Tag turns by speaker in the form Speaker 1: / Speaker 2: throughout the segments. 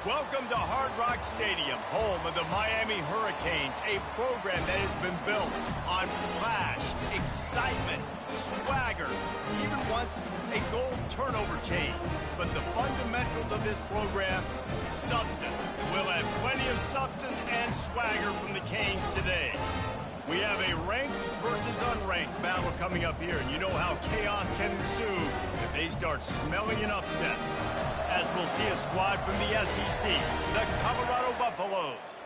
Speaker 1: Welcome to Hard Rock Stadium, home of the Miami Hurricanes, a program that has been built on flash, excitement, swagger, even once a goal turnover chain. But the fundamentals of this program, substance. We'll have plenty of substance and swagger from the Canes today. We have a ranked versus unranked battle coming up here, and you know how chaos can ensue if they start smelling an upset. As we'll see a squad from the SEC, the Colorado Buffaloes,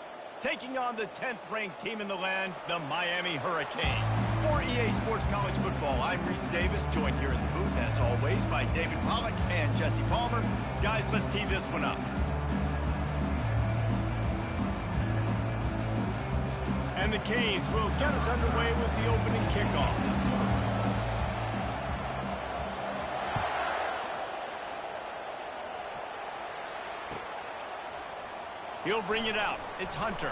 Speaker 1: taking on the 10th-ranked team in the land, the Miami Hurricanes. For EA Sports College Football, I'm Reese Davis, joined here in the booth, as always, by David Pollack and Jesse Palmer. Guys, let's tee this one up. And the Canes will get us underway with the opening kickoff. He'll bring it out. It's Hunter.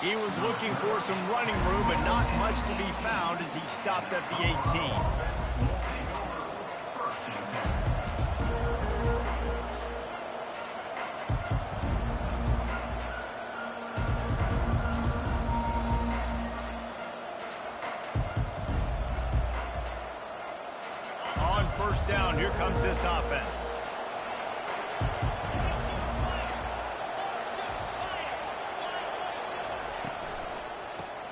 Speaker 1: He was looking for some running room, but not much to be found as he stopped at the 18. On first down, here comes this offense.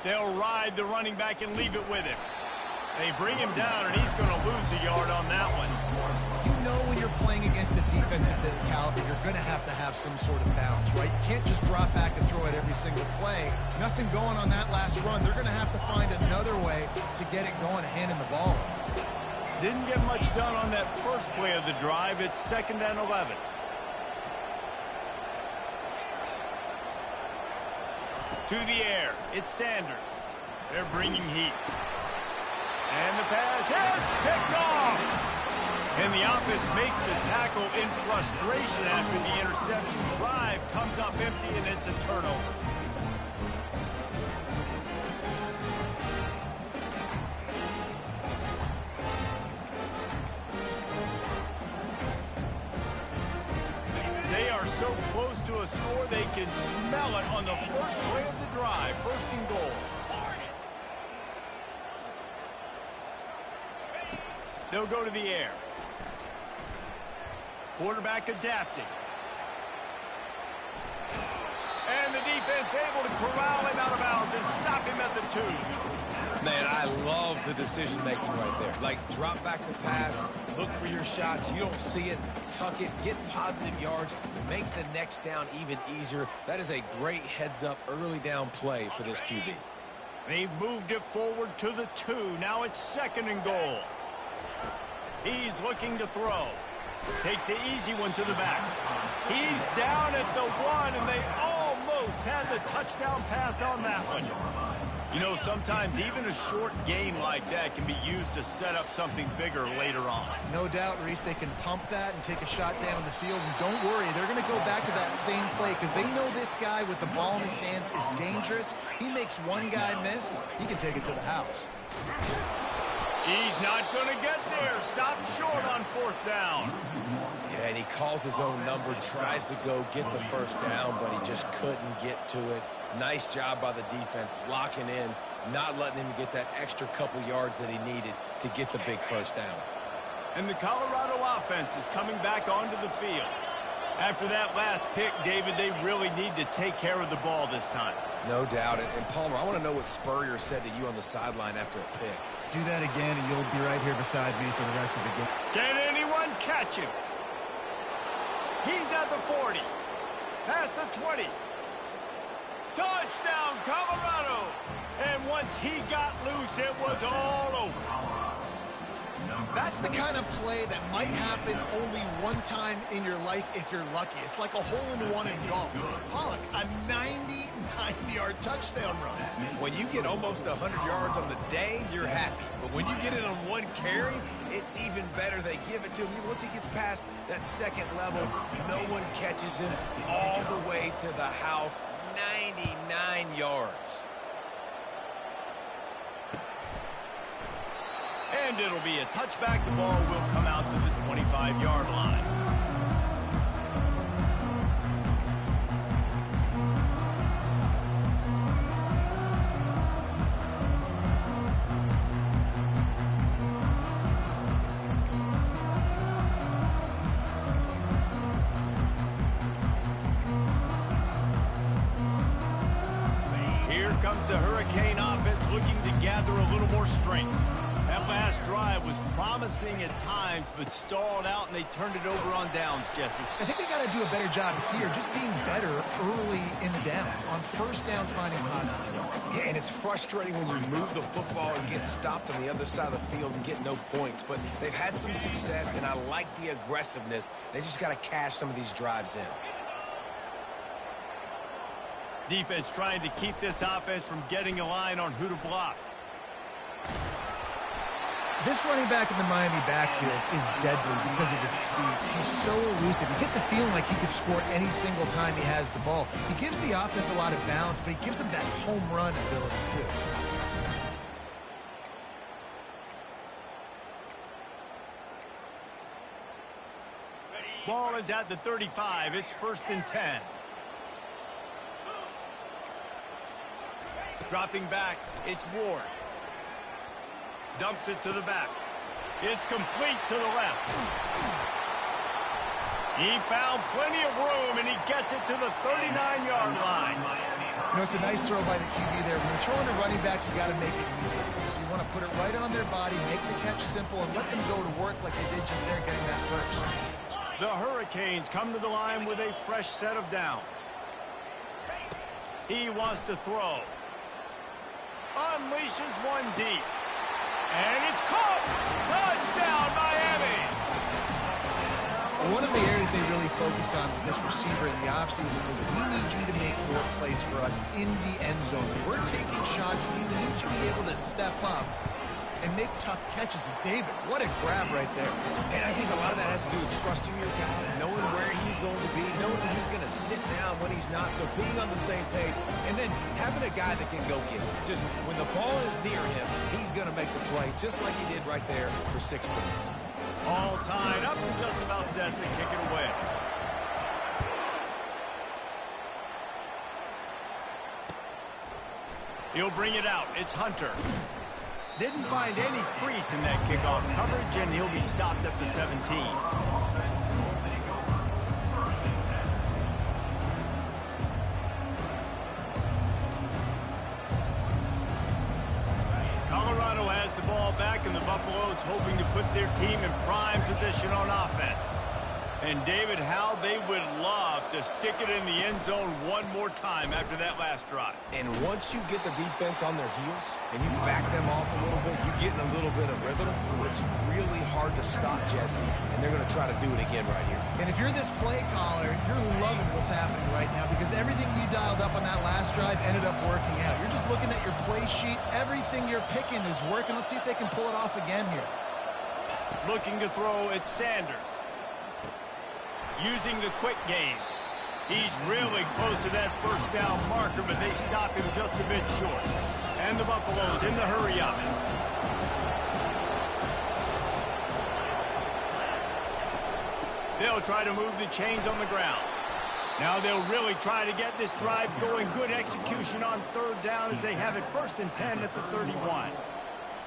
Speaker 1: They'll ride the running back and leave it with him. They bring him down, and he's going to lose a yard on that one.
Speaker 2: You know when you're playing against a defense of this caliber, you're going to have some sort of balance, right? You can't just drop back and throw it every single play. Nothing going on that last run. They're going to have to find another way to get it going, handing the ball.
Speaker 1: Didn't get much done on that first play of the drive. It's 2nd and 11. To the air, it's Sanders. They're bringing heat. And the pass is picked off. And the offense makes the tackle in frustration after the interception. Drive comes up empty, and it's a turnover. They are so close to a score, they can smell it on the first play of the drive. 1st and goal. They'll go to the air. Quarterback adapting. And the defense able to corral him out of bounds and stop him at the 2.
Speaker 3: Man, I love the decision-making right there. Like, drop back the pass, look for your shots. You don't see it, tuck it, get positive yards. Makes the next down even easier. That is a great heads-up early down play for this QB.
Speaker 1: They've moved it forward to the 2. Now it's 2nd and goal. He's looking to throw. Takes the easy one to the back. He's down at the 1, and they almost had the touchdown pass on that one. You know, sometimes even a short game like that can be used to set up something bigger later on.
Speaker 2: No doubt, Reese, they can pump that and take a shot down the field. And don't worry, they're going to go back to that same play because they know this guy with the ball in his hands is dangerous. He makes one guy miss, he can take it to the house.
Speaker 1: He's not going to get there. Stop short on 4th down.
Speaker 3: Yeah, and he calls his own number, tries to go get the 1st down, but he just couldn't get to it. Nice job by the defense, locking in, not letting him get that extra couple yards that he needed to get the big 1st down.
Speaker 1: And the Colorado offense is coming back onto the field. After that last pick, David, they really need to take care of the ball this time.
Speaker 3: No doubt. And Palmer, I want to know what Spurrier said to you on the sideline after a pick.
Speaker 2: Do that again, and you'll be right here beside me for the rest of the game.
Speaker 1: Can anyone catch him? He's at the 40. Past the 20. Touchdown, Colorado! And once he got loose, it was all over.
Speaker 2: That's the kind of play that might happen only one time in your life if you're lucky. It's like a hole-in-one in golf. Pollack, a 99-yard touchdown run.
Speaker 3: When you get almost 100 yards on the day, you're happy. But when you get it on one carry, it's even better. They give it to him. Once he gets past that 2nd level, no one catches him all the way to the house. 99 yards.
Speaker 1: And it'll be a touchback. The ball will come out to the 25-yard line. comes the Hurricane offense looking to gather a little more strength. That last drive was promising at times, but stalled out, and they turned it over on downs, Jesse.
Speaker 2: I think they got to do a better job here, just being better early in the downs, on first down finding positive yards.
Speaker 3: Yeah, and it's frustrating when you move the football and get stopped on the other side of the field and get no points, but they've had some success, and I like the aggressiveness. They just got to cash some of these drives in.
Speaker 1: Defense trying to keep this offense from getting a line on who to block.
Speaker 2: This running back in the Miami backfield is deadly because of his speed. He's so elusive. You get the feeling like he could score any single time he has the ball. He gives the offense a lot of balance, but he gives them that home run ability too.
Speaker 1: Ball is at the 35. It's 1st and 10. Dropping back, it's Ward. Dumps it to the back. It's complete to the left. He found plenty of room, and he gets it to the 39-yard line.
Speaker 2: You know, it's a nice throw by the QB there. When you're throwing to running backs, you got to make it easy. So you want to put it right on their body, make the catch simple, and let them go to work like they did just there getting that first.
Speaker 1: The Hurricanes come to the line with a fresh set of downs. He wants to throw. Unleashes one deep. And it's caught! Touchdown, Miami!
Speaker 2: One of the areas they really focused on with this receiver in the offseason was we need you to make more plays for us in the end zone. When we're taking shots, we need you to be able to step up and make tough catches. And David, what a grab right there.
Speaker 3: And I think a lot of that has to do with trusting your guy, knowing where he's going to be, knowing that he's going to sit down when he's not, so being on the same page, and then having a guy that can go get it. Just when the ball is near him, he's going to make the play, just like he did right there for 6 points.
Speaker 1: All tied up and just about set to kick it away. He'll bring it out. It's Hunter. Didn't find any crease in that kickoff coverage, and he'll be stopped at the 17. Colorado has the ball back, and the Buffaloes hoping to put their team in prime position on offense. And David, how they would love to stick it in the end zone one more time after that last drive.
Speaker 3: And once you get the defense on their heels and you back them off a little bit, you get in a little bit of rhythm, it's really hard to stop Jesse, and they're going to try to do it again right here.
Speaker 2: And if you're this play caller, you're loving what's happening right now because everything you dialed up on that last drive ended up working out. You're just looking at your play sheet. Everything you're picking is working. Let's see if they can pull it off again here.
Speaker 1: Looking to throw, it's Sanders. Using the quick game. He's really close to that first down marker, but they stop him just a bit short. And the Buffaloes in the hurry up. They'll try to move the chains on the ground. Now they'll really try to get this drive going. Good execution on 3rd down as they have it 1st and 10 at the 31.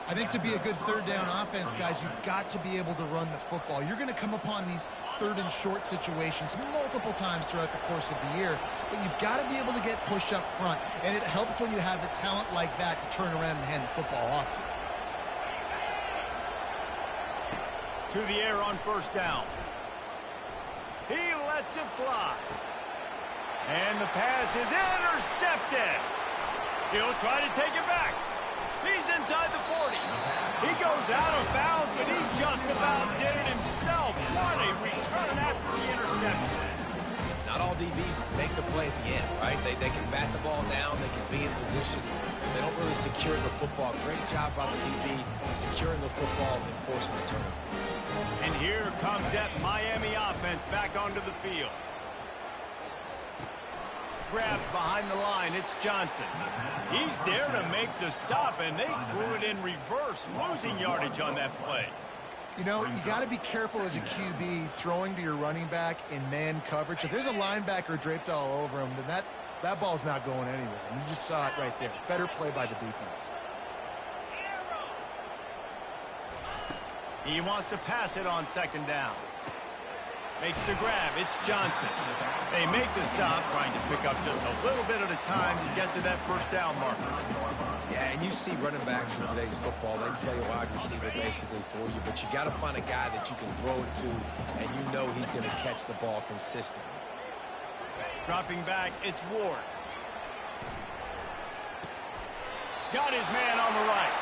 Speaker 2: I think to be a good 3rd down offense, guys, you've got to be able to run the football. You're going to come upon these 3rd and short situations multiple times throughout the course of the year, but you've got to be able to get push up front, and it helps when you have a talent like that to turn around and hand the football off to.
Speaker 1: To the air on 1st down. He lets it fly. And the pass is intercepted. He'll try to take it back. He's inside the 40. He goes out of bounds, but he just about did it himself. What a return after the interception.
Speaker 3: Not all DBs make the play at the end, right? They can bat the ball down. They can be in position. They don't really secure the football. Great job by the DB securing the football and forcing the turnover.
Speaker 1: And here comes that Miami offense back onto the field. Grabbed behind the line, it's Johnson. He's there to make the stop, and they threw it in reverse, losing yardage on that play.
Speaker 2: You know, you got to be careful as a QB throwing to your running back in man coverage. If there's a linebacker draped all over him, then that ball's not going anywhere. And you just saw it right there. Better play by the defense.
Speaker 1: He wants to pass it on 2nd down. Makes the grab. It's Johnson. They make the stop, trying to pick up just a little bit at a time to get to that first down marker.
Speaker 3: Yeah, and you see running backs in today's football, they play a wide receiver basically for you, but you got to find a guy that you can throw it to, and you know he's going to catch the ball consistently.
Speaker 1: Dropping back, it's Ward. Got his man on the right.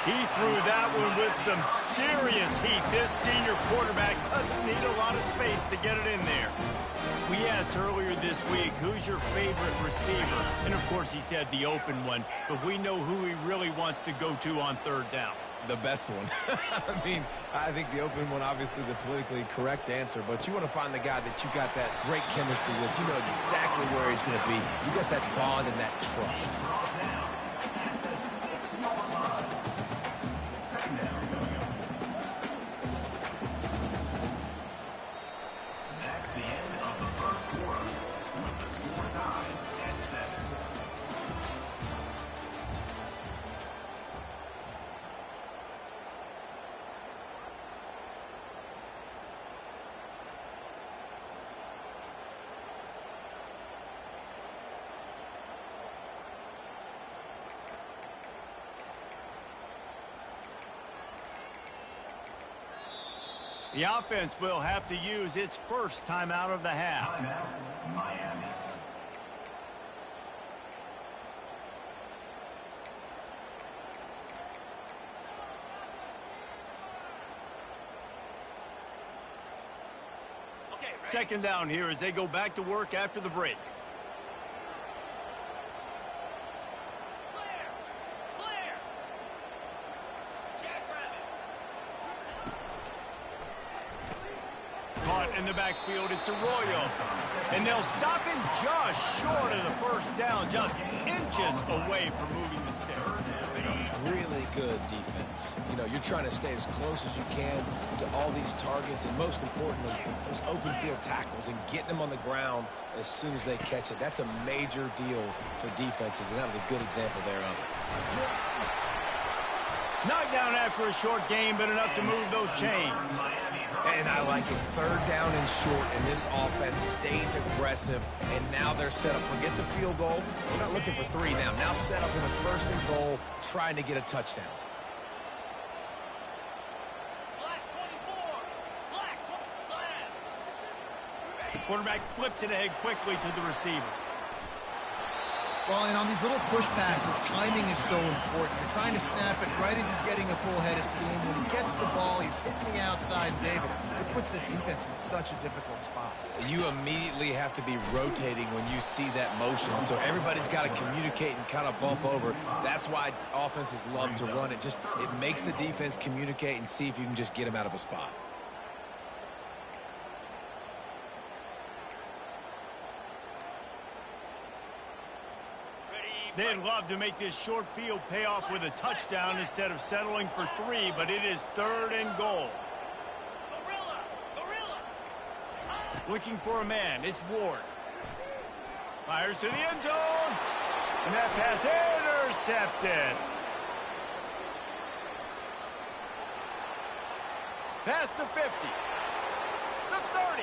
Speaker 1: He threw that one with some serious heat. This senior quarterback doesn't need a lot of space to get it in there. We asked earlier this week, who's your favorite receiver? And, of course, he said the open one. But we know who he really wants to go to on third down.
Speaker 3: The best one. I mean, I think the open one, obviously the politically correct answer, but you want to find the guy that you got that great chemistry with. You know exactly where he's going to be. You got that bond and that trust.
Speaker 1: The offense will have to use its first timeout of the half.
Speaker 4: Miami.
Speaker 1: Second down here as they go back to work after the break. In the backfield, it's Arroyo. And they'll stop him just short of the first down, just inches away from moving the sticks.
Speaker 3: Really good defense. You know, you're trying to stay as close as you can to all these targets, and most importantly, those open field tackles and getting them on the ground as soon as they catch it. That's a major deal for defenses, and that was a good example there of it.
Speaker 1: Knocked down after a short game, but enough to move those chains.
Speaker 3: And I like it. Third down and short, and this offense stays aggressive. And now they're set up. Forget the field goal. We're not looking for three now. Now set up in the first and goal, trying to get a touchdown.
Speaker 1: Quarterback flips it ahead quickly to the receiver.
Speaker 2: Well, and on these little push passes, timing is so important. You're trying to snap it right as he's getting a full head of steam. When he gets the ball, he's hitting the outside, David. It puts the defense in such a difficult spot.
Speaker 3: You immediately have to be rotating when you see that motion, so everybody's got to communicate and kind of bump over. That's why offenses love to run it. It makes the defense communicate and see if you can just get them out of a spot.
Speaker 1: They'd love to make this short field pay off with a touchdown instead of settling for three, but it is third and goal. Looking for a man, it's Ward. Fires to the end zone. And that pass intercepted. Past the 50. The 30.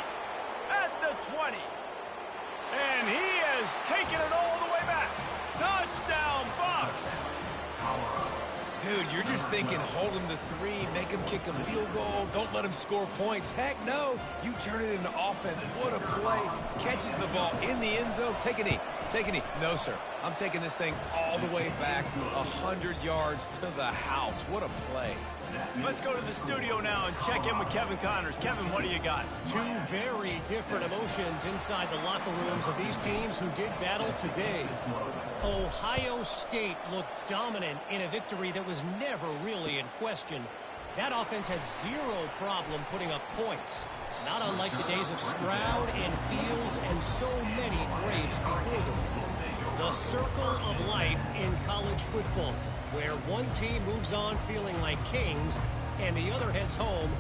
Speaker 1: At the 20. And he has taken it all the way back. Touchdown, Bucks!
Speaker 3: Dude, you're just thinking, hold him to three, make him kick a field goal, don't let him score points. Heck no, you turn it into offense. What a play. Catches the ball in the end zone. Take a knee. Take a knee. No, sir. I'm taking this thing all the way back 100 yards to the house. What a play.
Speaker 1: Let's go to the studio now and check in with Kevin Connors. Kevin, what do you got?
Speaker 5: Two very different emotions inside the locker rooms of these teams who did battle today. Ohio State looked dominant in a victory that was never really in question. That offense had zero problem putting up points. Not unlike the days of Stroud and Fields and so many greats before them. The circle of life in college football, where one team moves on feeling like kings and the other heads home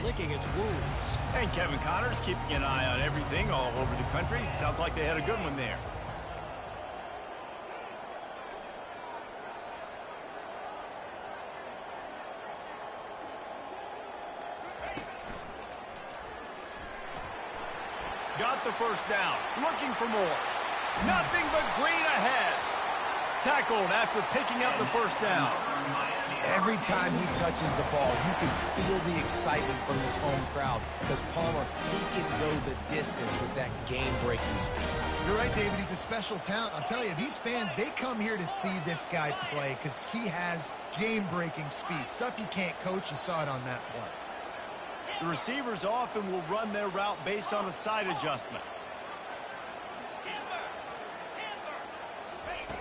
Speaker 5: licking its wounds.
Speaker 1: And Kevin Connors keeping an eye on everything all over the country. Sounds like they had a good one there. got the first down, looking for more. Nothing but green ahead. Tackled after picking up the first down.
Speaker 3: Every time he touches the ball, you can feel the excitement from this home crowd because Palmer, he can go the distance with that game-breaking speed.
Speaker 2: You're right, David. He's a special talent. I'll tell you, these fans, they come here to see this guy play because he has game-breaking speed. Stuff you can't coach. You saw it on that play.
Speaker 1: The receivers often will run their route based on a side adjustment.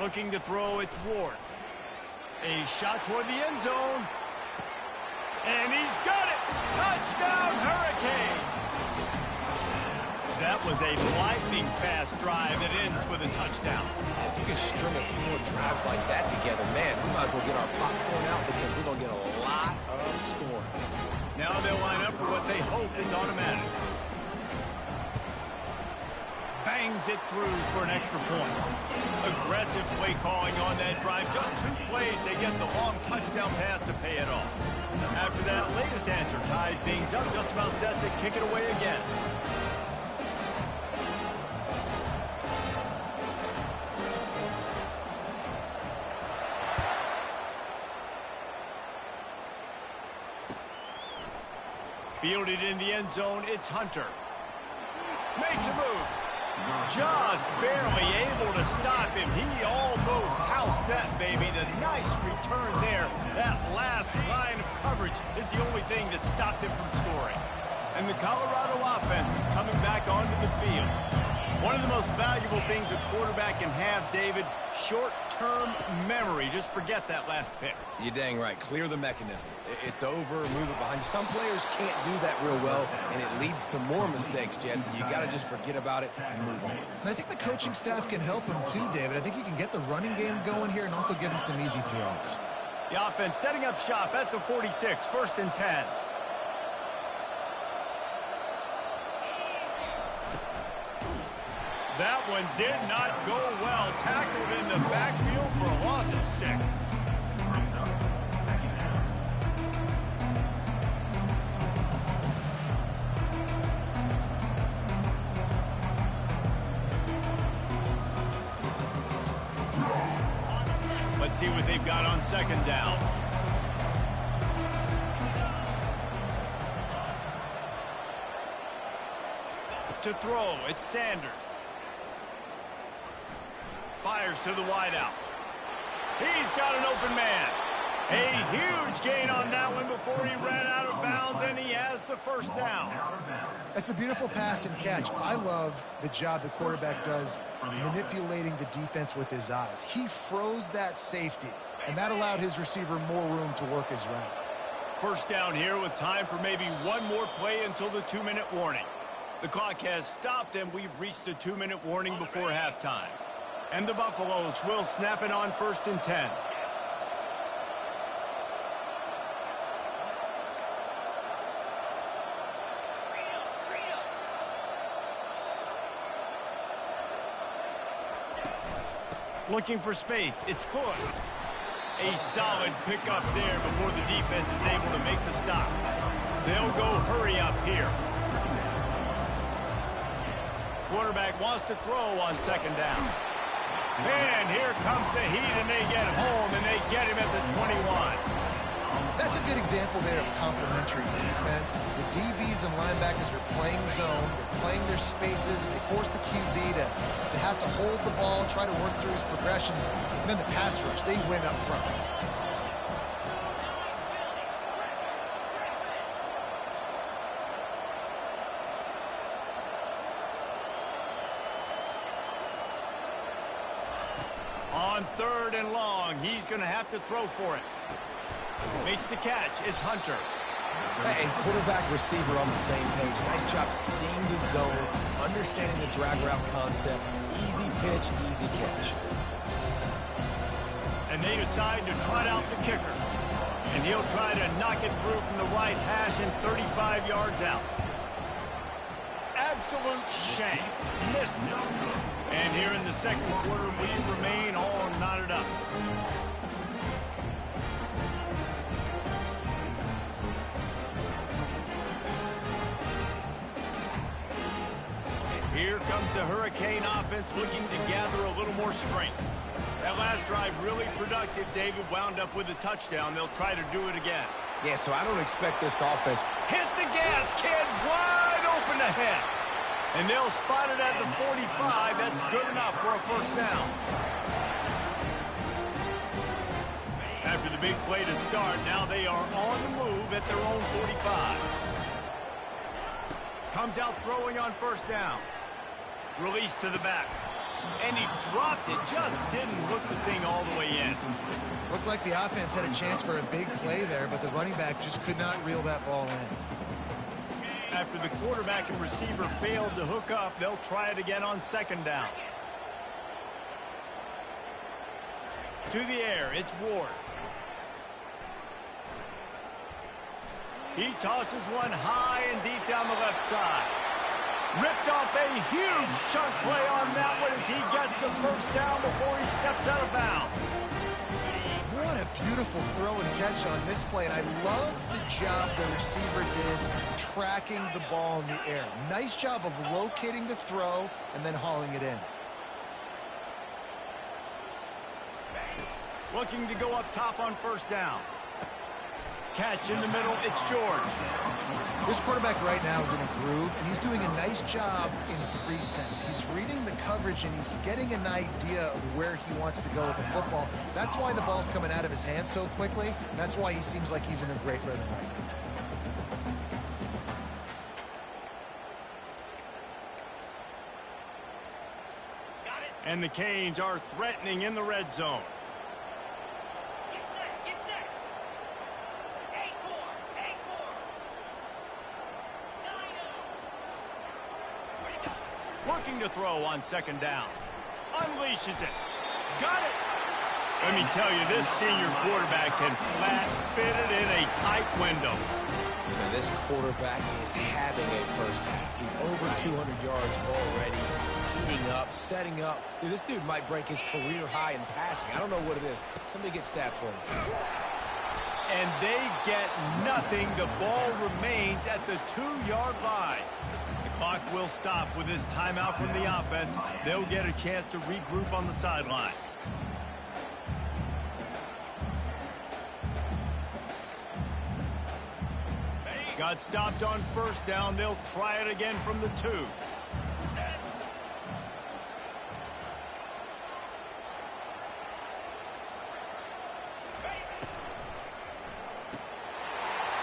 Speaker 1: Looking to throw, it's Ward. A shot toward the end zone. And he's got it! Touchdown, Hurricane! That was a lightning-fast drive that ends with a touchdown.
Speaker 3: If you can string a few more drives like that together, man, we might as well get our popcorn out because we're going to get a lot of scoring.
Speaker 1: Now they'll line up for what they hope is automatic. Bangs it through for an extra point. Aggressive play calling on that drive. Just 2 plays, they get the long touchdown pass to pay it off. After that latest answer ties things up, just about set to kick it away again. Fielded in the end zone, it's Hunter. Makes a move. Just barely able to stop him. He almost housed that, baby. The nice return there. That last line of coverage is the only thing that stopped him from scoring. And the Colorado offense is coming back onto the field. One of the most valuable things a quarterback can have, David, short-term memory. Just forget that last pick.
Speaker 3: You're dang right. Clear the mechanism. It's over, move it behind you. Some players can't do that real well, and it leads to more mistakes, Jesse. You got to just forget about it and move on.
Speaker 2: And I think the coaching staff can help him too, David. I think you can get the running game going here and also give him some easy throws.
Speaker 1: The offense setting up shop at the 46, 1st and 10. That one did not go well. Tackled in the backfield for a loss of 6. Let's see what they've got on 2nd down. To throw, it's Sanders. Fires to the wideout. He's got an open man. A huge gain on that one before he ran out of bounds, and he has the 1st down.
Speaker 2: That's a beautiful pass and catch. I love the job the quarterback does manipulating the defense with his eyes. He froze that safety, and that allowed his receiver more room to work his route.
Speaker 1: 1st down here with time for maybe one more play until the 2-minute warning. The clock has stopped, and we've reached the 2-minute warning before halftime. And the Buffaloes will snap it on 1st and 10. Looking for space. It's Hood. A solid pickup there before the defense is able to make the stop. They'll go hurry up here. Quarterback wants to throw on 2nd down. And here comes the heat, and they get home, and they get him at the 21.
Speaker 2: That's a good example there of complementary defense. The DBs and linebackers are playing zone, they're playing their spaces, and they force the QB to have to hold the ball, try to work through his progressions, and then the pass rush, they win up front.
Speaker 1: On 3rd and long, he's going to have to throw for it. Makes the catch. It's Hunter.
Speaker 3: And quarterback receiver on the same page. Nice job seeing the zone, understanding the drag route concept. Easy pitch, easy catch.
Speaker 1: And they decide to trot out the kicker. And he'll try to knock it through from the right hash and 35 yards out. Absolute shame. Missed it. And here in the 2nd quarter, we remain all knotted up. Here comes the Hurricane offense looking to gather a little more strength. That last drive really productive. David wound up with a touchdown. They'll try to do it again.
Speaker 3: Yeah, so I don't expect this offense.
Speaker 1: Hit the gas, kid. Wide open ahead. And they'll spot it at the 45. That's good enough for a first down. After the big play to start, now they are on the move at their own 45. Comes out throwing on first down. Release to the back. And he dropped it. Just didn't hook the thing all the way in.
Speaker 2: Looked like the offense had a chance for a big play there, but the running back just could not reel that ball in.
Speaker 1: After the quarterback and receiver failed to hook up, they'll try it again on second down. To the air, it's Ward. He tosses one high and deep down the left side. Ripped off a huge chunk play on that one as he gets the first down before he steps out of bounds.
Speaker 2: What a beautiful throw and catch on this play, and I love the job the receiver did tracking the ball in the air. Nice job of locating the throw and then hauling it in.
Speaker 1: Looking to go up top on first down. Catch in the middle, it's George.
Speaker 2: This quarterback right now is in a groove, and he's doing a nice job in pre-snap. He's reading the coverage, and he's getting an idea of where he wants to go with the football. That's why the ball's coming out of his hands so quickly, and that's why he seems like he's in a great rhythm right now.
Speaker 1: And the Canes are threatening in the red zone. Looking to throw on second down. Unleashes it. Got it. Let me tell you, this senior quarterback can flat fit it in a tight window.
Speaker 3: Man, this quarterback is having a first half. He's over 200 yards already, heating up, setting up. Dude, this dude might break his career high in passing. I don't know what it is. Somebody get stats for him.
Speaker 1: And they get nothing. The ball remains at the 2-yard line. Clock will stop with this timeout from the offense. They'll get a chance to regroup on the sideline. Got stopped on first down. They'll try it again from the 2.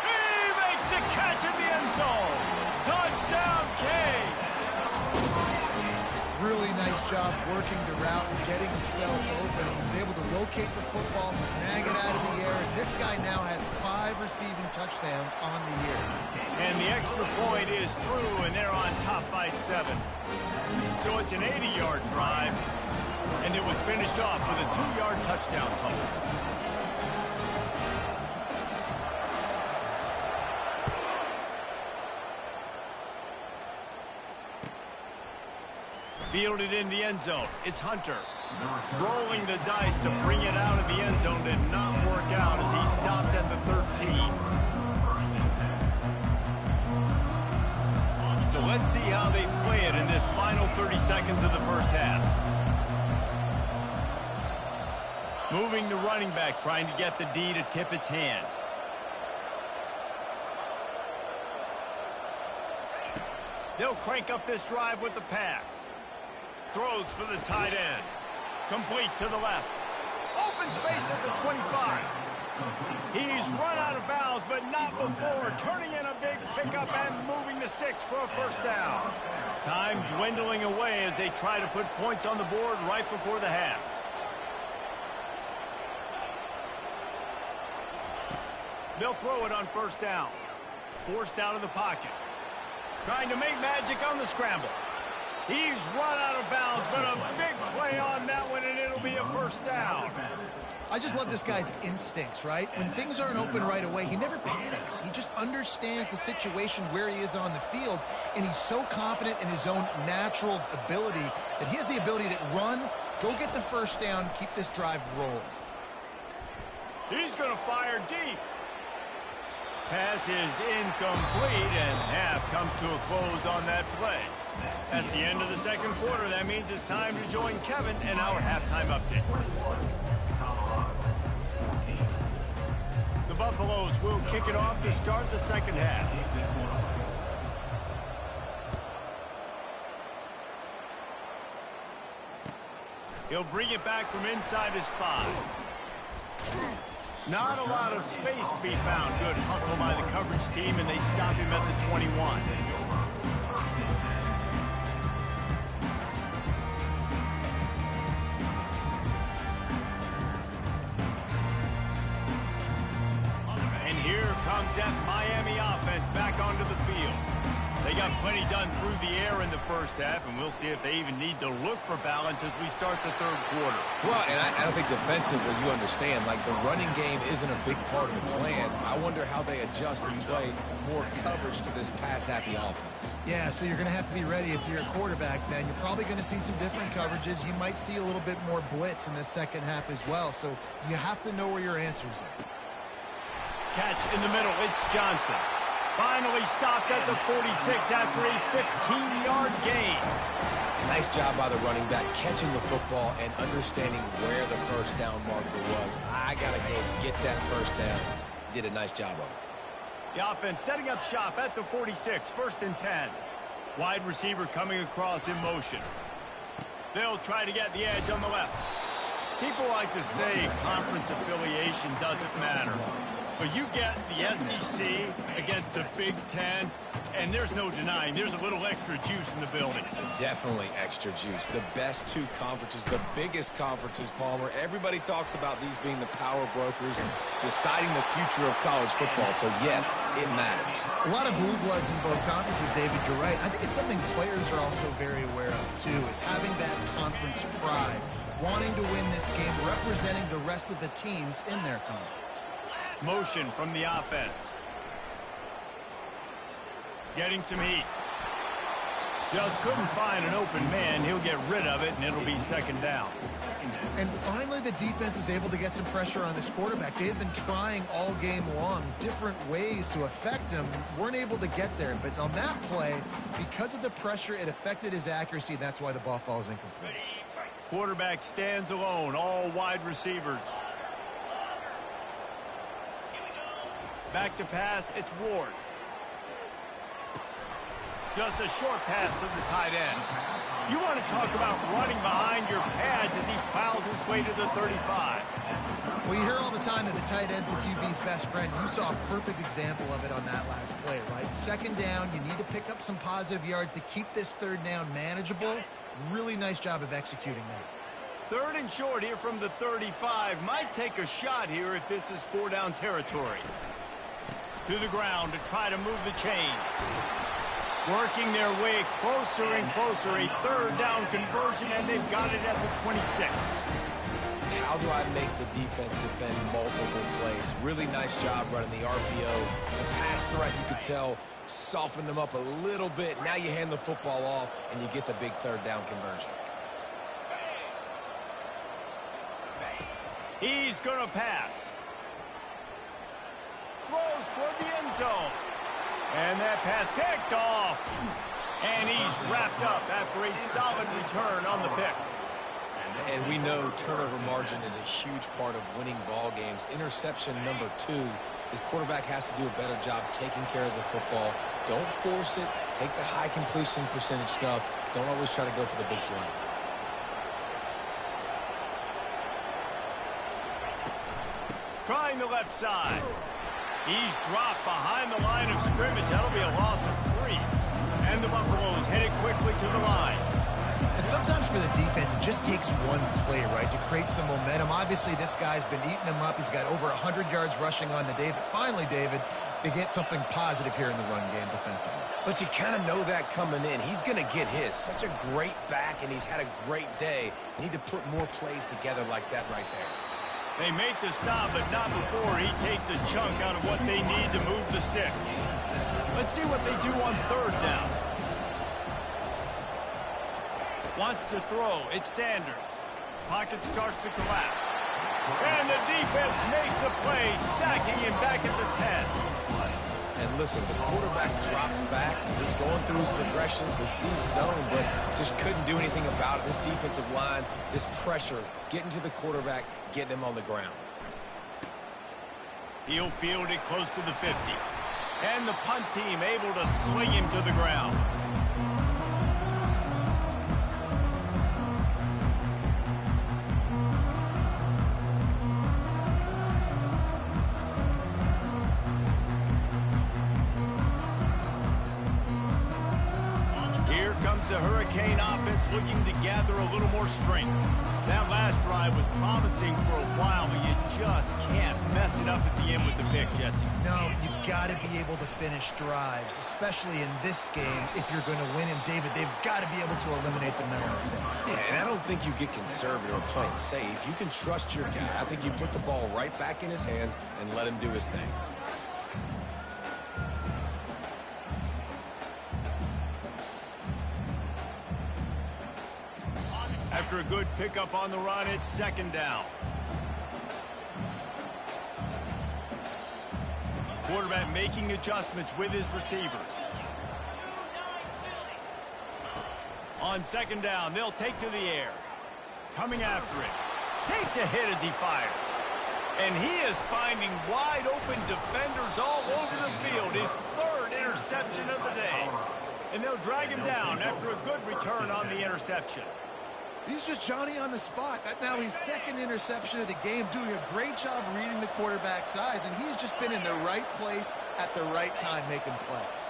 Speaker 1: He makes a catch in the end zone. Touchdown, Canes!
Speaker 2: Really nice job working the route and getting himself open. He was able to locate the football, snag it out of the air, and this guy now has 5 receiving touchdowns on the year.
Speaker 1: And the extra point is true, and they're on top by 7. So it's an 80-yard drive, and it was finished off with a 2-yard touchdown total. Fielded in the end zone. It's Hunter. Rolling the dice to bring it out of the end zone did not work out as he stopped at the 13. So let's see how they play it in this final 30 seconds of the first half. Moving the running back, trying to get the D to tip its hand. They'll crank up this drive with the pass. Throws for the tight end. Complete to the left. Open space at the 25. He's run out of bounds, but not before. Turning in a big pickup and moving the sticks for a first down. Time dwindling away as they try to put points on the board right before the half. They'll throw it on first down. Forced out of the pocket. Trying to make magic on the scramble. He's run out of bounds, but a big play on that one, and it'll be a first down.
Speaker 2: I just love this guy's instincts, right? When things aren't open right away, he never panics. He just understands the situation where he is on the field, and he's so confident in his own natural ability that he has the ability to run, go get the first down, keep this drive rolling.
Speaker 1: He's going to fire deep. Pass is incomplete, and half comes to a close on that play. That's the end of the second quarter. That means it's time to join Kevin in our halftime update. The Buffaloes will kick it off to start the second half. He'll bring it back from inside his 5. Not a lot of space to be found. Good hustle by the coverage team, and they stop him at the 21. And here comes that Miami offense back onto the field. They got plenty done through the air in the first half, and we'll see if they even need to look for balance as we start the third quarter.
Speaker 3: Well, and I don't think defensively you understand, like the running game isn't a big part of the plan. I wonder how they adjust and play more coverage to this pass-happy offense.
Speaker 2: Yeah, so you're going to have to be ready if you're a quarterback, Ben. You're probably going to see some different coverages. You might see a little bit more blitz in the second half as well, so you have to know where your answers are.
Speaker 1: Catch in the middle. It's Johnson. Finally stopped at the 46 after a 15-yard gain.
Speaker 3: Nice job by the running back, catching the football and understanding where the first down marker was. I got to get that first down. Did a nice job of it.
Speaker 1: The offense setting up shop at the 46, 1st and 10. Wide receiver coming across in motion. They'll try to get the edge on the left. People like to say conference affiliation doesn't matter. But you get the SEC against the Big Ten, and there's no denying there's a little extra juice in the building.
Speaker 3: Definitely extra juice. The best two conferences, the biggest conferences, Palmer. Everybody talks about these being the power brokers and deciding the future of college football. So, yes, it matters.
Speaker 2: A lot of blue bloods in both conferences, David. You're right. I think it's something players are also very aware of, too, is having that conference pride, wanting to win this game, representing the rest of the teams in their conference.
Speaker 1: Motion from the offense. Getting some heat. Just couldn't find an open man. He'll get rid of it, and it'll be second down.
Speaker 2: And finally, the defense is able to get some pressure on this quarterback. They have been trying all game long different ways to affect him. Weren't able to get there. But on that play, because of the pressure, it affected his accuracy. And that's why the ball falls incomplete.
Speaker 1: Quarterback stands alone. All wide receivers. Back to pass, it's Ward. Just a short pass to the tight end. You want to talk about running behind your pads as he plows his way to the 35.
Speaker 2: Well, you hear all the time that the tight end's the QB's best friend. You saw a perfect example of it on that last play, right? Second down, you need to pick up some positive yards to keep this third down manageable. Really nice job of executing that.
Speaker 1: 3rd and short here from the 35. Might take a shot here if this is 4-down territory. To the ground to try to move the chains. Working their way closer and closer. A 3rd down conversion, and they've got it at the 26.
Speaker 3: How do I make the defense defend multiple plays? Really nice job running the RPO. The pass threat, you could tell, softened them up a little bit. Now you hand the football off, and you get the big 3rd down conversion.
Speaker 1: He's going to pass. Throws toward the end zone. And that pass picked off. And he's wrapped up after a solid return on the pick.
Speaker 3: And we know turnover margin is a huge part of winning ball games. Interception number 2. His quarterback has to do a better job taking care of the football. Don't force it. Take the high completion percentage stuff. Don't always try to go for the big play.
Speaker 1: Trying the left side. He's dropped behind the line of scrimmage. That'll be a loss of 3. And the Buffaloes headed quickly to the line.
Speaker 2: And sometimes for the defense, it just takes one play, right, to create some momentum. Obviously, this guy's been eating him up. He's got over 100 yards rushing on the day. But finally, David, they get something positive here in the run game defensively.
Speaker 3: But you kind of know that coming in. He's going to get his. Such a great back, and he's had a great day. Need to put more plays together like that right there.
Speaker 1: They make the stop, but not before he takes a chunk out of what they need to move the sticks. Let's see what they do on 3rd down. Wants to throw. It's Sanders. Pocket starts to collapse. And the defense makes a play, sacking him back at the 10.
Speaker 3: And listen, the quarterback drops back. He's going through his progressions. We see zone, but just couldn't do anything about it. This defensive line, this pressure, getting to the quarterback, getting him on the ground.
Speaker 1: He'll field it close to the 50. And the punt team able to swing him to the ground. The Hurricane offense looking to gather a little more strength. That last drive was promising for a while, but you just can't mess it up at the end with the pick, Jesse.
Speaker 2: No, you've got to be able to finish drives, especially in this game if you're going to win. And, David, they've got to be able to eliminate the mental mistakes.
Speaker 3: Yeah, and I don't think you get conservative or play it safe. You can trust your guy. I think you put the ball right back in his hands and let him do his thing.
Speaker 1: After a good pickup on the run, it's second down. Quarterback making adjustments with his receivers. On second down, they'll take to the air. Coming after it. Takes a hit as he fires. And he is finding wide open defenders all over the field. His third interception of the day. And they'll drag him down after a good return on the interception.
Speaker 2: He's just Johnny on the spot. Now his second interception of the game, doing a great job reading the quarterback's eyes, and he's just been in the right place at the right time making plays.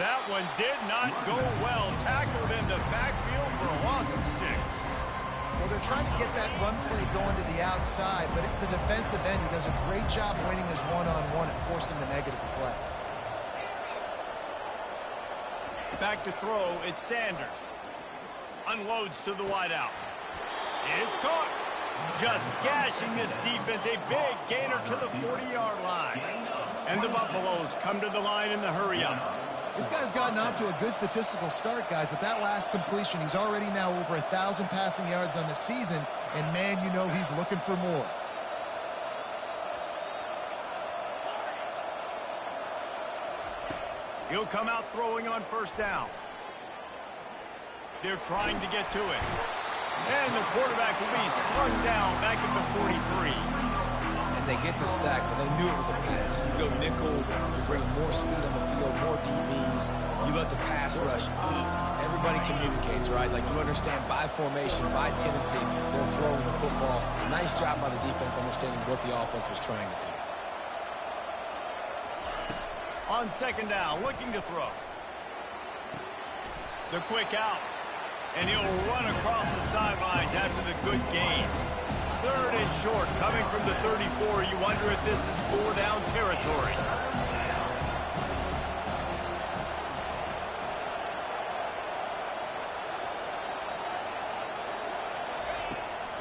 Speaker 1: That one did not go well. Tackled in the backfield for a loss of 6.
Speaker 2: Well, they're trying to get that run play going to the outside, but it's the defensive end who does a great job winning his one-on-one and forcing the negative play.
Speaker 1: Back to throw, it's Sanders. Unloads to the wideout. It's caught. Just gashing this defense. A big gainer to the 40-yard line. And the Buffaloes come to the line in the hurry-up.
Speaker 2: This guy's gotten off to a good statistical start, guys. With that last completion, he's already now over 1,000 passing yards on the season. And, man, you know he's looking for more.
Speaker 1: He'll come out throwing on first down. They're trying to get to it. And the quarterback will be slung down back at the 43.
Speaker 3: And they get the sack, but they knew it was a pass. You go nickel, you bring more speed on the field, more DBs. You let the pass rush eat. Everybody communicates, right? Like you understand by formation, by tendency, they're throwing the football. Nice job by the defense understanding what the offense was trying to do.
Speaker 1: On second down, looking to throw. The quick out. And he'll run across the sidelines after the good gain. Third and short, coming from the 34. You wonder if this is 4-down territory.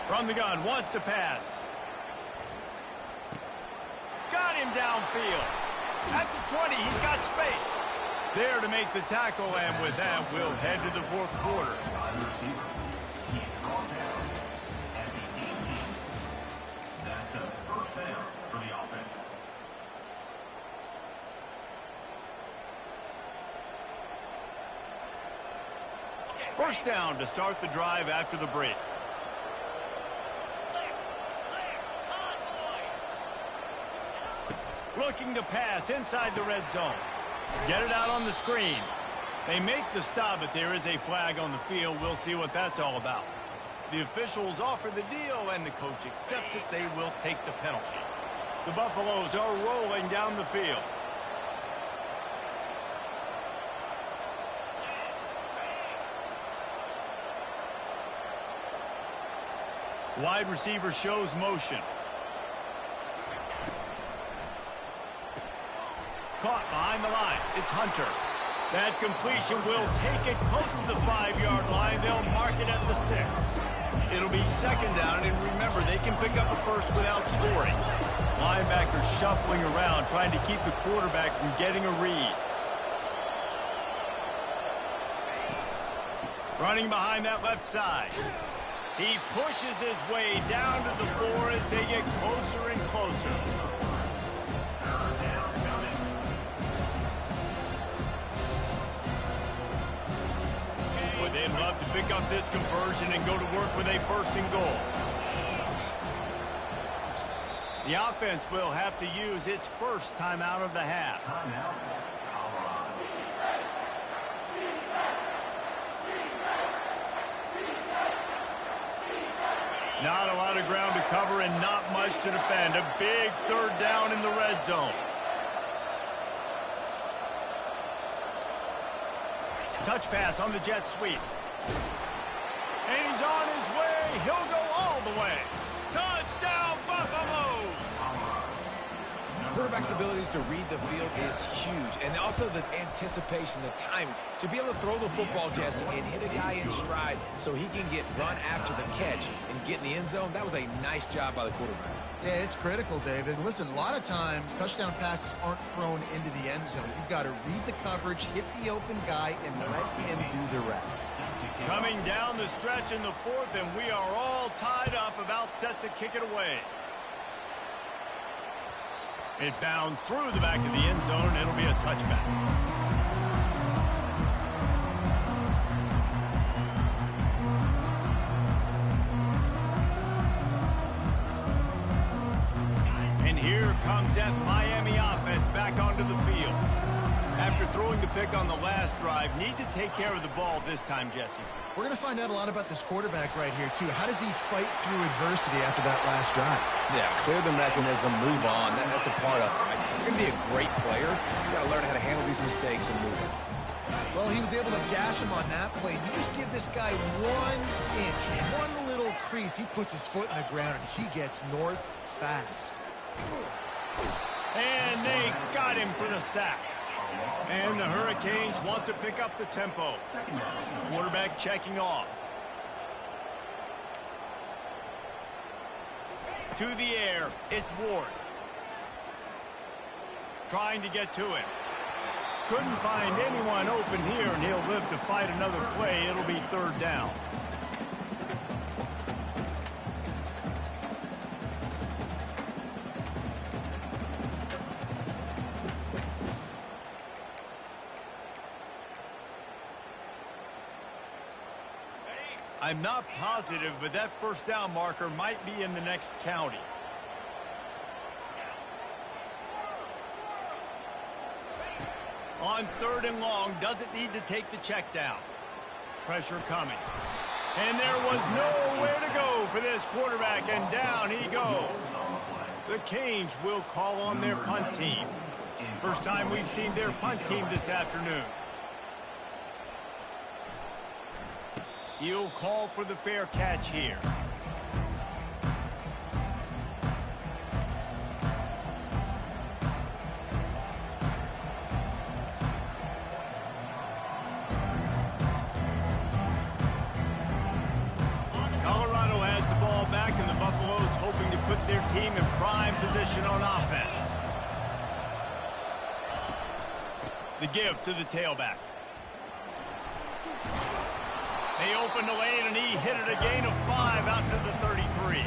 Speaker 1: From the gun, wants to pass. Got him downfield. At the 20, he's got space. There to make the tackle, and with that, we'll head to the fourth quarter. First down to start the drive after the break. Looking to pass inside the red zone. Get it out on the screen. They make the stop, but there is a flag on the field. We'll see what that's all about. The officials offer the deal, and the coach accepts it. They will take the penalty. The Buffaloes are rolling down the field. Wide receiver shows motion. Caught behind the line. It's Hunter. That completion will take it close to the 5-yard line. They'll mark it at the 6. It'll be second down, and remember, they can pick up a first without scoring. Linebackers shuffling around, trying to keep the quarterback from getting a read. Running behind that left side. He pushes his way down to the floor as they get closer and closer. Boy, they'd love to pick up this conversion and go to work with a first and goal. The offense will have to use its first timeout of the half. Not a lot of ground to cover and not much to defend. A big third down in the red zone. Touch pass on the jet sweep. And he's on his way. He'll go all the way. Touchdown, Buffaloes!
Speaker 3: Quarterback's abilities to read the field is huge, and also the anticipation, the timing. To be able to throw the football, Jesse, and hit a guy in stride so he can get run after the catch and get in the end zone, that was a nice job by the quarterback.
Speaker 2: Yeah, it's critical, David. Listen, a lot of times touchdown passes aren't thrown into the end zone. You've got to read the coverage, hit the open guy, and let him do the rest.
Speaker 1: Coming down the stretch in the fourth, and we are all tied up, about set to kick it away. It bounds through the back of the end zone, and it'll be a touchback. And here comes that Miami offense back onto the field. After throwing the pick on the last drive, need to take care of the ball this time, Jesse.
Speaker 2: We're going to find out a lot about this quarterback right here, too. How does he fight through adversity after that last drive?
Speaker 3: Yeah, clear the mechanism, move on. That's a part of it, right? If you're going to be a great player, you got to learn how to handle these mistakes and move on.
Speaker 2: Well, he was able to gash him on that play. You just give this guy 1 inch, one little crease. He puts his foot in the ground, and he gets north fast.
Speaker 1: And they got him for the sack. And the Hurricanes want to pick up the tempo. Quarterback checking off. To the air, it's Ward. Trying to get to it. Couldn't find anyone open here, and he'll live to fight another play. It'll be third down. I'm not positive, but that first down marker might be in the next county. On third and long, doesn't need to take the check down. Pressure coming. And there was nowhere to go for this quarterback, and down he goes. The Canes will call on their punt team. First time we've seen their punt team this afternoon. He'll call for the fair catch here. Colorado has the ball back, and the Buffaloes hoping to put their team in prime position on offense. The give to the tailback. They opened the lane, and he hit it a gain of 5 out to the 33.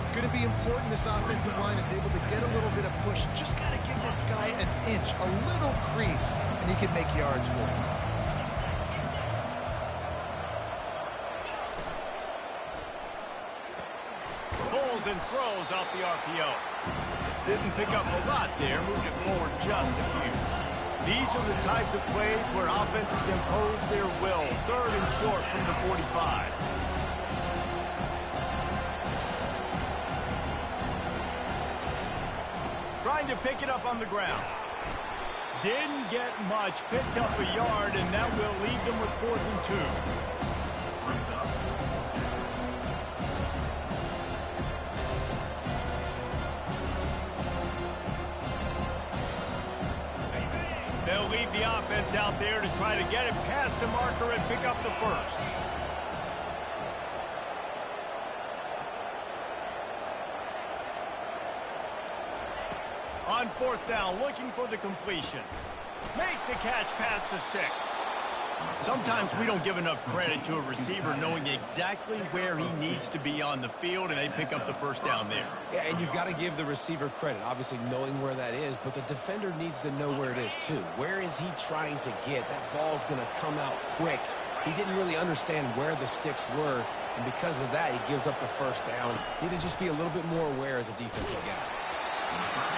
Speaker 2: It's going to be important this offensive line is able to get a little bit of push. Just got to give this guy an inch, a little crease, and he can make yards for him.
Speaker 1: Pulls and throws off the RPO. Didn't pick up a lot there, moved it forward just a few. These are the types of plays where offenses impose their will. Third and short from the 45. Trying to pick it up on the ground. Didn't get much. Picked up a yard, and that will leave them with 4th and 2. They'll leave the offense out there to try to get it past the marker and pick up the first. On 4th down, looking for the completion. Makes a catch past the sticks. Sometimes we don't give enough credit to a receiver knowing exactly where he needs to be on the field, and they pick up the first down there.
Speaker 3: Yeah, and you've got to give the receiver credit, obviously knowing where that is, but the defender needs to know where it is too. Where is he trying to get? That ball's going to come out quick. He didn't really understand where the sticks were, and because of that, he gives up the first down. Need to just be a little bit more aware as a defensive guy.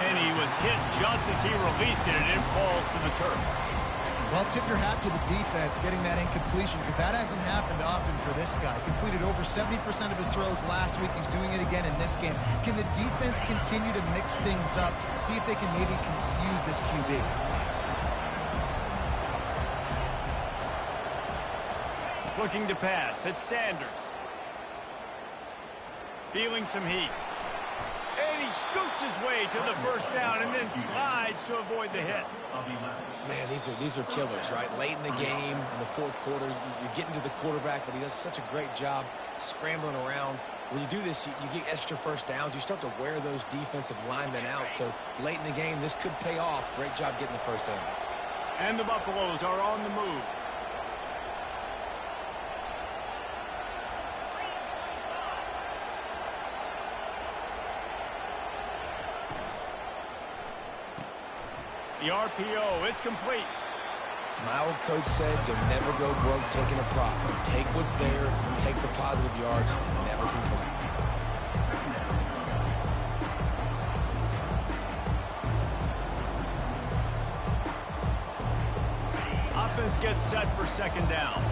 Speaker 1: And he was hit just as he released it, and it falls to the turf.
Speaker 2: Well, tip your hat to the defense getting that incompletion, because that hasn't happened often for this guy. Completed over 70% of his throws last week. He's doing it again in this game. Can the defense continue to mix things up, see if they can maybe confuse this QB?
Speaker 1: Looking to pass. It's Sanders. Feeling some heat. And he scoots his way to the first down and then slides to avoid the hit.
Speaker 3: Man, these are killers, right? Late in the game, in the fourth quarter, you're getting to the quarterback, but he does such a great job scrambling around. When you do this, you get extra first downs. You start to wear those defensive linemen out. So late in the game, this could pay off. Great job getting the first down.
Speaker 1: And the Buffaloes are on the move. The RPO, it's complete.
Speaker 3: My old coach said you'll never go broke taking a profit. Take what's there, take the positive yards, and never complain.
Speaker 1: Offense gets set for second down.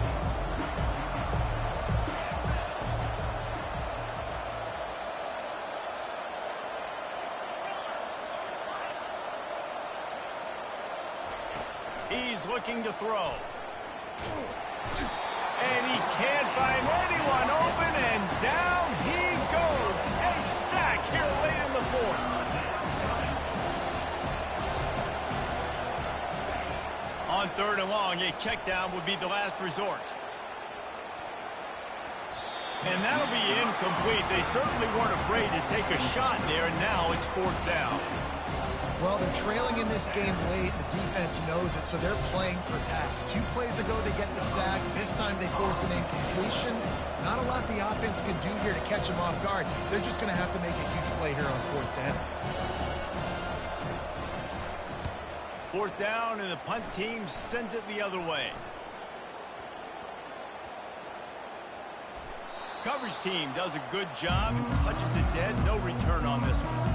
Speaker 1: He's looking to throw. And he can't find anyone open, and down he goes. A sack here late in the fourth. On third and long, a check down would be the last resort. And that'll be incomplete. They certainly weren't afraid to take a shot there, and now it's fourth down.
Speaker 2: Well, they're trailing in this game late. The defense knows it, so they're playing for pass. 2 plays ago, they get the sack. This time, they force an incompletion. Not a lot the offense can do here to catch them off guard. They're just going to have to make a huge play here on fourth down.
Speaker 1: Fourth down, and the punt team sends it the other way. Coverage team does a good job and touches it dead. No return on this one.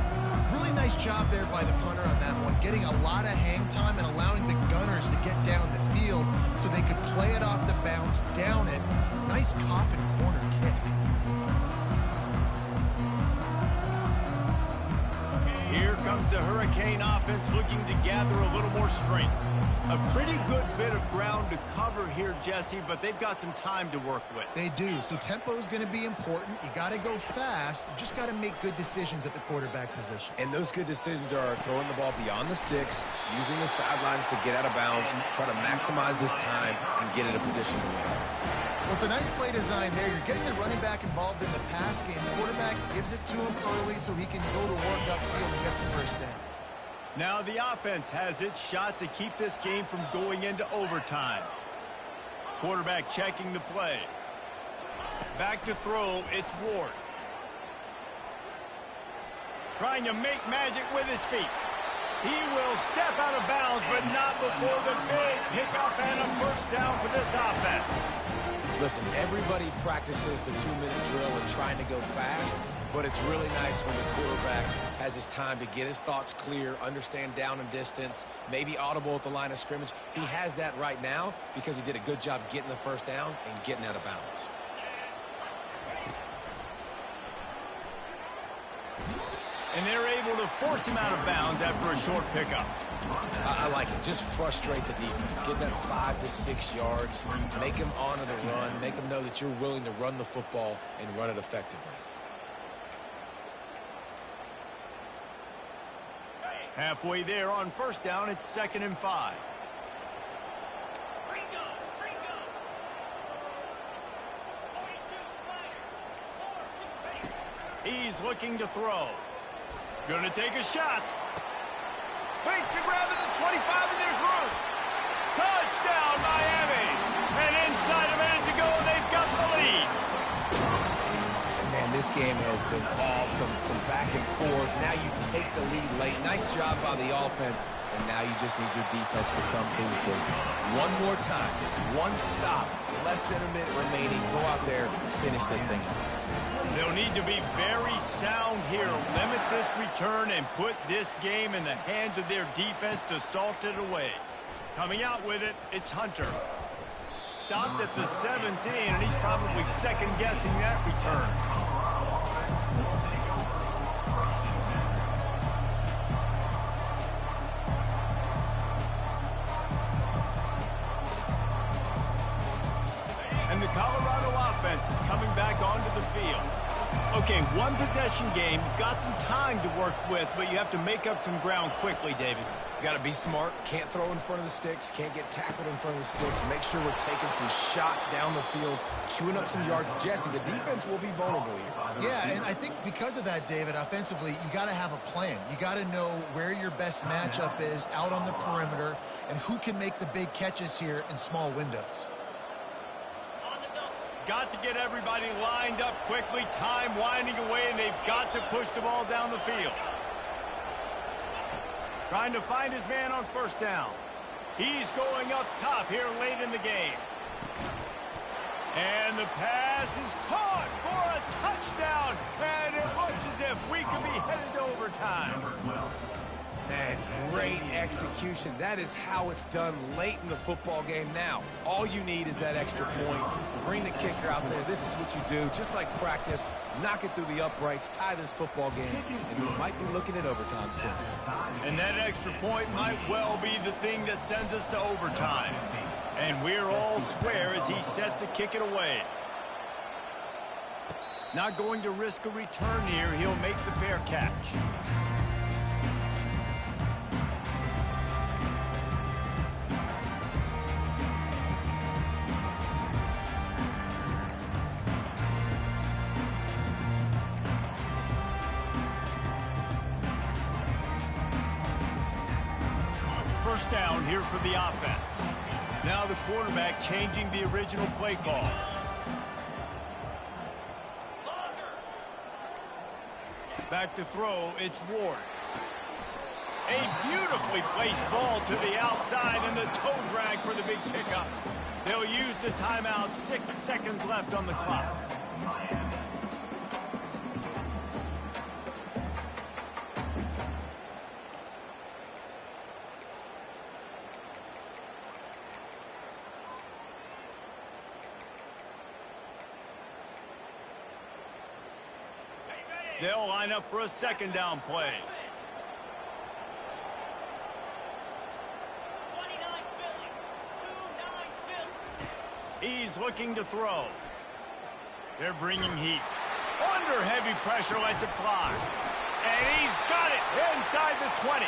Speaker 2: Really nice job there by the punter on that one, getting a lot of hang time and allowing the gunners to get down the field so they could play it off the bounce, down it. Nice coffin corner kick.
Speaker 1: Here comes the Hurricane offense looking to gather a little more strength. A pretty good bit of ground to cover here, Jesse, but they've got some time to work with.
Speaker 2: They do, so tempo is going to be important. You got to go fast. You just got to make good decisions at the quarterback position.
Speaker 3: And those good decisions are throwing the ball beyond the sticks, using the sidelines to get out of bounds, try to maximize this time and get in a position to win.
Speaker 2: Well, it's a nice play design there. You're getting the running back involved in the pass game. The quarterback gives it to him early so he can go to work upfield and get the first down.
Speaker 1: Now the offense has its shot to keep this game from going into overtime. Quarterback checking the play. Back to throw, it's Ward. Trying to make magic with his feet. He will step out of bounds, but not before the big pickup and a first down for this offense.
Speaker 3: Listen, everybody practices the 2-minute drill and trying to go fast, but it's really nice when the quarterback has his time to get his thoughts clear, understand down and distance, maybe audible at the line of scrimmage. He has that right now because he did a good job getting the first down and getting out of bounds.
Speaker 1: And they're able to force him out of bounds after a short pickup.
Speaker 3: I like it. Just frustrate the defense. Get that 5 to 6 yards. Make them honor the run. Make them know that you're willing to run the football and run it effectively.
Speaker 1: Halfway there on first down, it's 2nd and 5. He's looking to throw. Gonna take a shot. Makes the grab at the 25, and there's room. Touchdown, Miami! And inside a minute to go, they've got the lead.
Speaker 3: And man, this game has been awesome. Some back and forth. Now you take the lead late. Nice job by the offense. And now you just need your defense to come through for you. One more time. One stop. Less than a minute remaining. Go out there and finish this thing.
Speaker 1: They'll need to be very sound here. Limit this return and put this game in the hands of their defense to salt it away. Coming out with it, it's Hunter. Stopped at the 17, and he's probably second-guessing that return. And the Colorado offense is coming back onto the field. Okay, one possession game. You've got some time to work with, but you have to make up some ground quickly, David.
Speaker 3: Got to be smart. Can't throw in front of the sticks. Can't get tackled in front of the sticks. Make sure we're taking some shots down the field, chewing up some yards. Jesse, the defense will be vulnerable here.
Speaker 2: Yeah, and I think because of that, David, offensively, you got to have a plan. You got to know where your best matchup is out on the perimeter and who can make the big catches here in small windows.
Speaker 1: Got to get everybody lined up quickly. Time winding away, and they've got to push the ball down the field. Trying to find his man on first down. He's going up top here late in the game. And the pass is caught for a touchdown. And it looks as if we could be headed to overtime.
Speaker 3: Man, great execution. That is how it's done late in the football game now. All you need is that extra point. Bring the kicker out there. This is what you do. Just like practice, knock it through the uprights, tie this football game, and we might be looking at overtime soon.
Speaker 1: And that extra point might well be the thing that sends us to overtime. And we're all square as he's set to kick it away. Not going to risk a return here. He'll make the fair catch. First down here for the offense. Now the quarterback changing the original play call. Back to throw, it's Ward. A beautifully placed ball to the outside and the toe drag for the big pickup. They'll use the timeout, 6 seconds left on the clock. They'll line up for a second down play. He's looking to throw. They're bringing heat. Under heavy pressure, lets it fly. And he's got it inside the 20.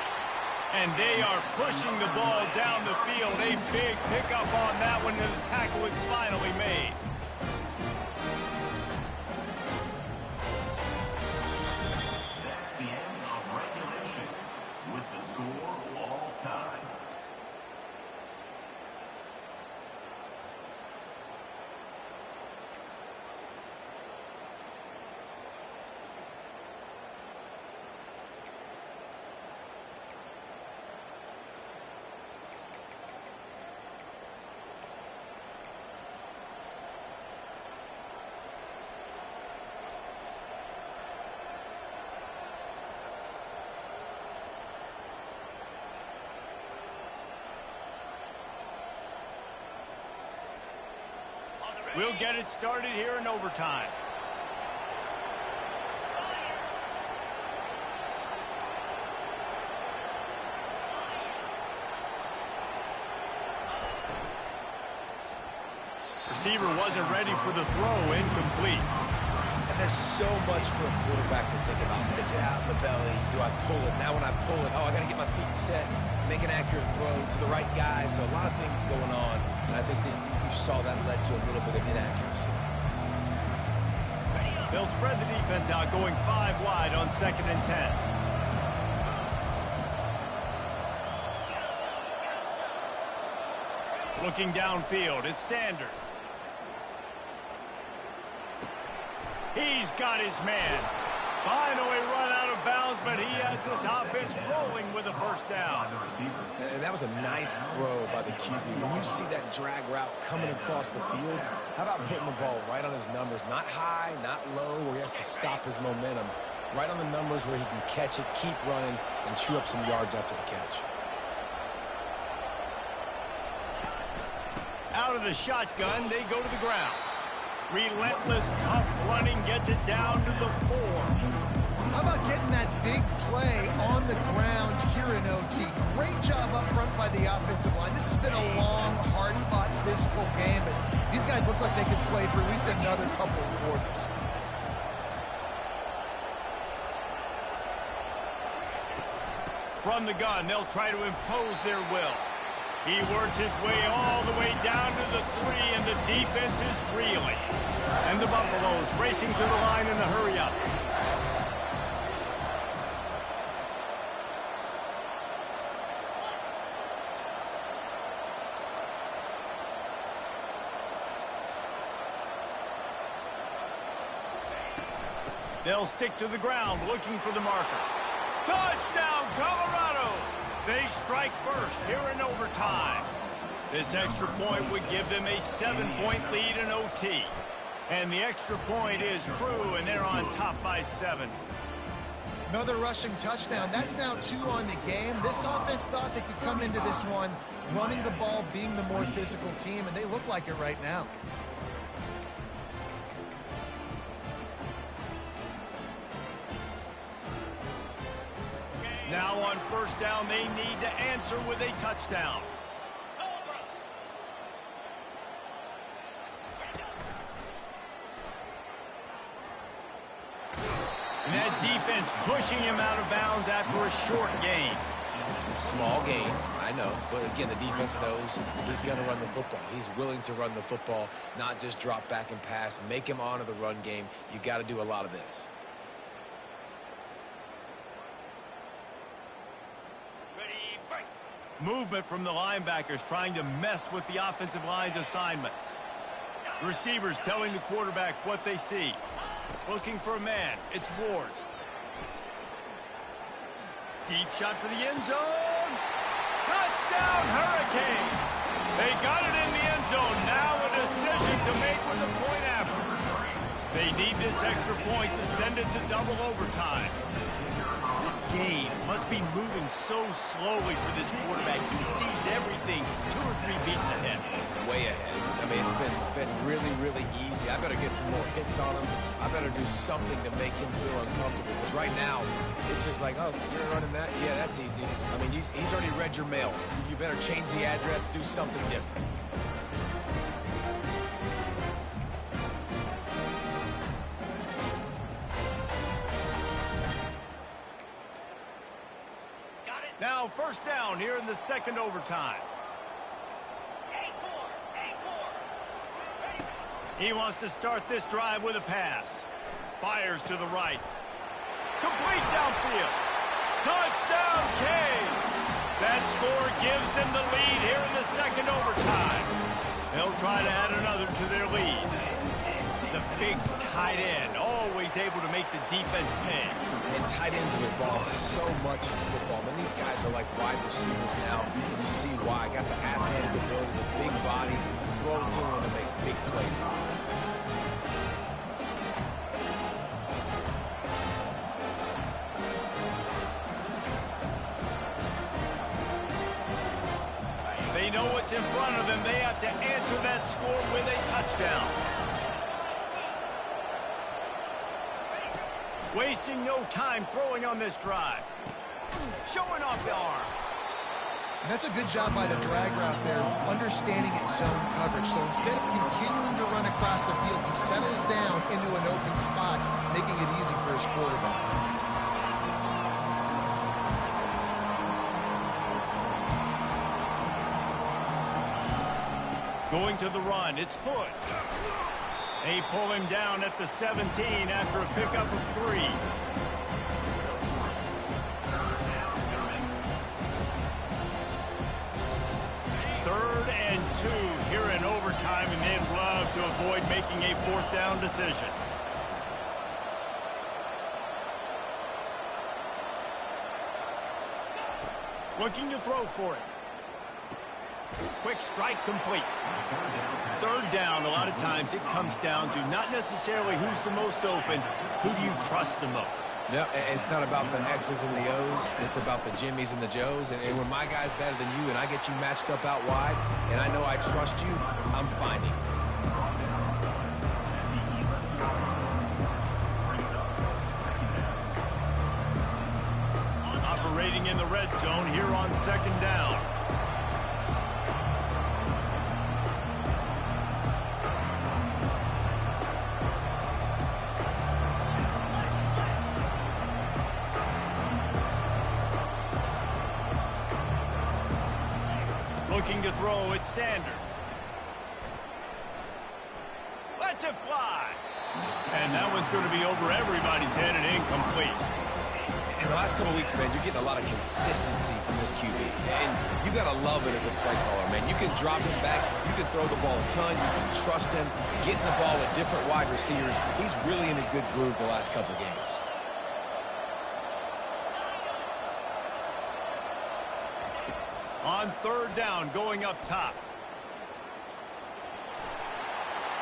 Speaker 1: And they are pushing the ball down the field. A big pickup on that one, and the tackle is finally made. We'll get it started here in overtime. Receiver wasn't ready for the throw, incomplete.
Speaker 3: And there's so much for a quarterback to think about. Stick it out in the belly. Do I pull it? Now when I pull it, I got to get my feet set, make an accurate throw to the right guy. So a lot of things going on. And I think that you saw that led to a little bit of inaccuracy.
Speaker 1: They'll spread the defense out, going 5 wide on 2nd and 10. Looking downfield, it's Sanders. He's got his man. Finally run out of bounds, but he has this offense rolling with a first down.
Speaker 3: And that was a nice throw by the QB. When you see that drag route coming across the field, how about putting the ball right on his numbers? Not high, not low, where he has to stop his momentum. Right on the numbers where he can catch it, keep running, and chew up some yards after the catch.
Speaker 1: Out of the shotgun, they go to the ground. Relentless, tough running gets it down to the 4.
Speaker 2: How about getting that big play on the ground here in OT? Great job up front by the offensive line. This has been a long, hard-fought, physical game, but these guys look like they could play for at least another couple of quarters.
Speaker 1: From the gun, they'll try to impose their will. He works his way all the way down to the 3, and the defense is reeling. And the Buffaloes racing to the line in a hurry-up. They'll stick to the ground, looking for the marker. Touchdown, Colorado! They strike first here in overtime. This extra point would give them a 7-point lead in OT. And the extra point is true, and they're on top by 7.
Speaker 2: Another rushing touchdown. That's now 2 on the game. This offense thought they could come into this one running the ball, being the more physical team, and they look like it right now.
Speaker 1: Now on first down, they need to answer with a touchdown. And that defense pushing him out of bounds after a short gain.
Speaker 3: Small gain, I know. But again, the defense knows he's going to run the football. He's willing to run the football, not just drop back and pass. Make him honor the run game. You got to do a lot of this.
Speaker 1: Movement from the linebackers trying to mess with the offensive line's assignments. Receivers telling the quarterback what they see. Looking for a man. It's Ward. Deep shot for the end zone. Touchdown, Hurricane. They got it in the end zone. Now a decision to make with the point after. They need this extra point to send it to double overtime. This game must be moving so slowly for this quarterback. He sees everything 2 or 3 beats ahead.
Speaker 3: Way ahead. I mean, it's been really, really easy. I better get some more hits on him. I better do something to make him feel uncomfortable. Because right now, it's just like, oh, you're running that? Yeah, that's easy. I mean, he's already read your mail. You better change the address, do something different.
Speaker 1: Now first down here in the second overtime. He wants to start this drive with a pass. Fires to the right. Complete downfield. Touchdown, Canes. That score gives them the lead here in the second overtime. They'll try to add another to their lead. The big tight end, always able to make the defense pay.
Speaker 3: And tight ends have evolved so much in football. I mean, these guys are like wide receivers now. You see why. Got the athletic ability, the big bodies, throw to them and make big plays.
Speaker 1: They know what's in front of them. They have to answer that score with a touchdown. Wasting no time throwing on this drive. Showing off the arms.
Speaker 2: And that's a good job by the drag route there, understanding its zone coverage. So instead of continuing to run across the field, he settles down into an open spot, making it easy for his quarterback.
Speaker 1: Going to the run, it's Hood. They pull him down at the 17 after a pickup of 3. Third and 2. time, and they'd love to avoid making a fourth down decision. Looking to throw for it. Quick strike complete. Third down, a lot of times it comes down to not necessarily who's the most open, who do you trust the most?
Speaker 3: Yeah, it's not about the X's and the O's. It's about the Jimmys and the Joes. And when my guy's better than you and I get you matched up out wide and I know I trust you, I'm finding.
Speaker 1: Operating in the red zone here on second down. Looking to throw, it's Sanders. Lets it fly. And that one's going to be over everybody's head and incomplete.
Speaker 3: In the last couple of weeks, man, you're getting a lot of consistency from this QB. And you got to love it as a play caller, man. You can drop him back. You can throw the ball a ton. You can trust him. Getting the ball with different wide receivers. He's really in a good groove the last couple games.
Speaker 1: On third down, going up top.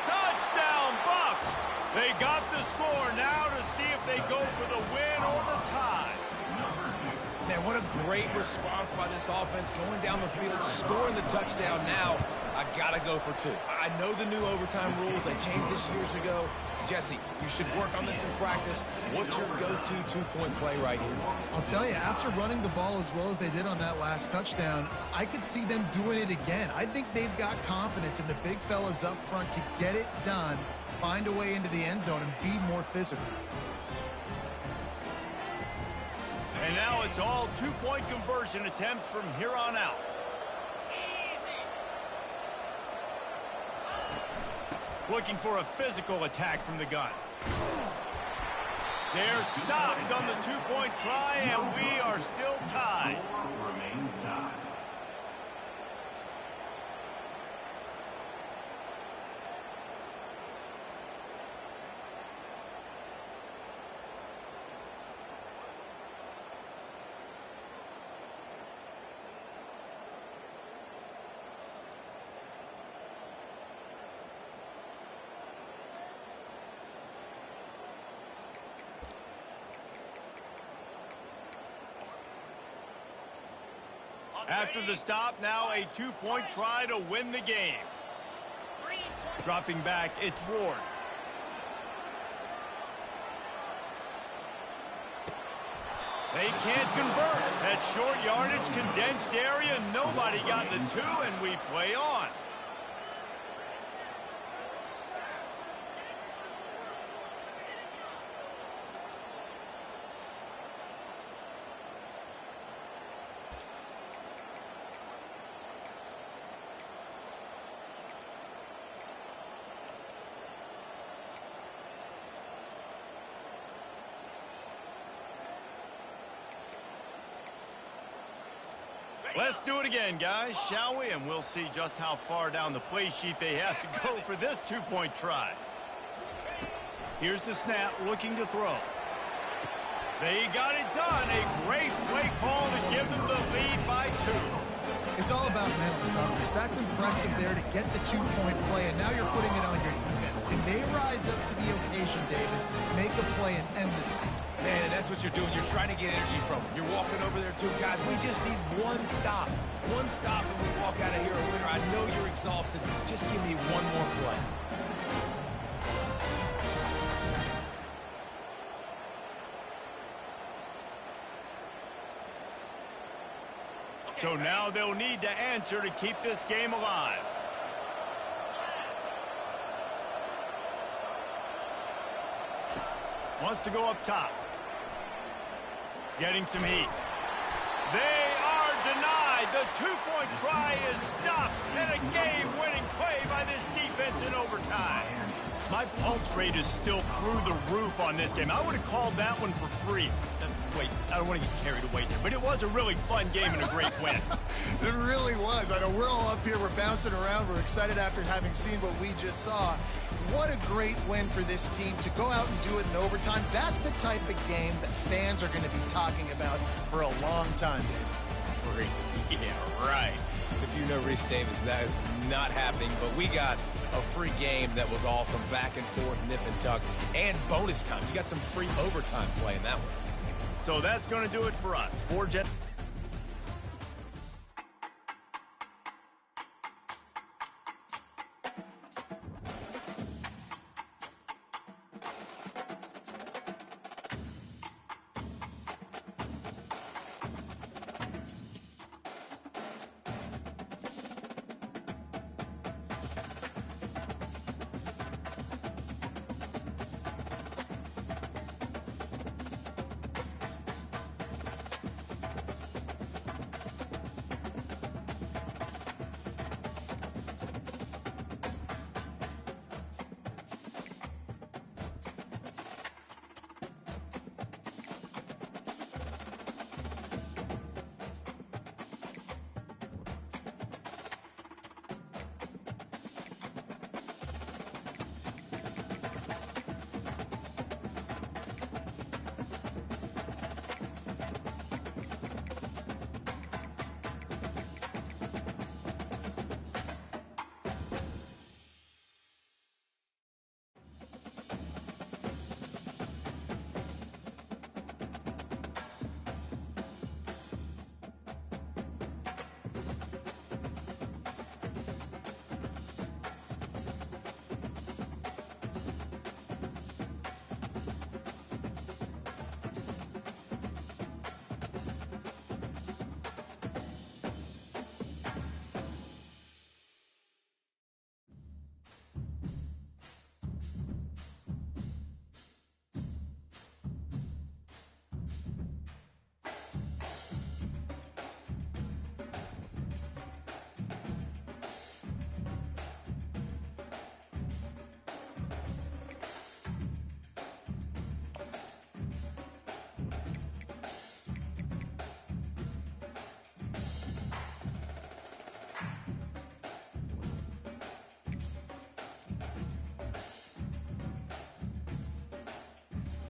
Speaker 1: Touchdown, Bucks! They got the score. Now to see if they go for the win or the tie.
Speaker 3: Man, what a great response by this offense. Going down the field, scoring the touchdown now. I got to go for two. I know the new overtime rules. They changed this years ago. Jesse, you should work on this in practice. What's your go-to two-point play right here?
Speaker 2: I'll tell you, after running the ball as well as they did on that last touchdown, I could see them doing it again. I think they've got confidence in the big fellas up front to get it done, find a way into the end zone, and be more physical.
Speaker 1: And now it's all two-point conversion attempts from here on out. Looking for a physical attack from the gun. They're stopped on the two-point try, and we are still tied. After the stop, now a two-point try to win the game. Dropping back, it's Ward. They can't convert. That short yardage, condensed area, nobody got the two, and we play on. Let's do it again, guys, shall we? And we'll see just how far down the play sheet they have to go for this two-point try. Here's the snap, looking to throw. They got it done. A great play call to give them the lead by 2.
Speaker 2: It's all about mental toughness. That's impressive there to get the two-point play, and now you're putting it on your defense. Can they rise up to the occasion, David, make a play and end this thing?
Speaker 3: Man, that's what you're doing. You're trying to get energy from them. You're walking over there, too. Guys, we just need one stop. One stop, and we walk out of here a winner. I know you're exhausted. Just give me one more play.
Speaker 1: So now they'll need to answer to keep this game alive. Wants to go up top. Getting some heat. They are denied. The two-point try is stopped. And a game-winning play by this defense in overtime. My pulse rate is still through the roof on this game. I would have called that one for free. wait, I don't want to get carried away there, but it was a really fun game and a great win.
Speaker 2: It really was. I know we're all up here, we're bouncing around, we're excited after having seen what we just saw. What a great win for this team to go out and do it in overtime. That's the type of game that fans are going to be talking about for a long time, Dave.
Speaker 3: Yeah, right. If you know Reese Davis, that is not happening, but we got a free game that was awesome, back and forth, nip and tuck, and bonus time. You got some free overtime play in that one.
Speaker 1: So that's going to do it for us. For Jet.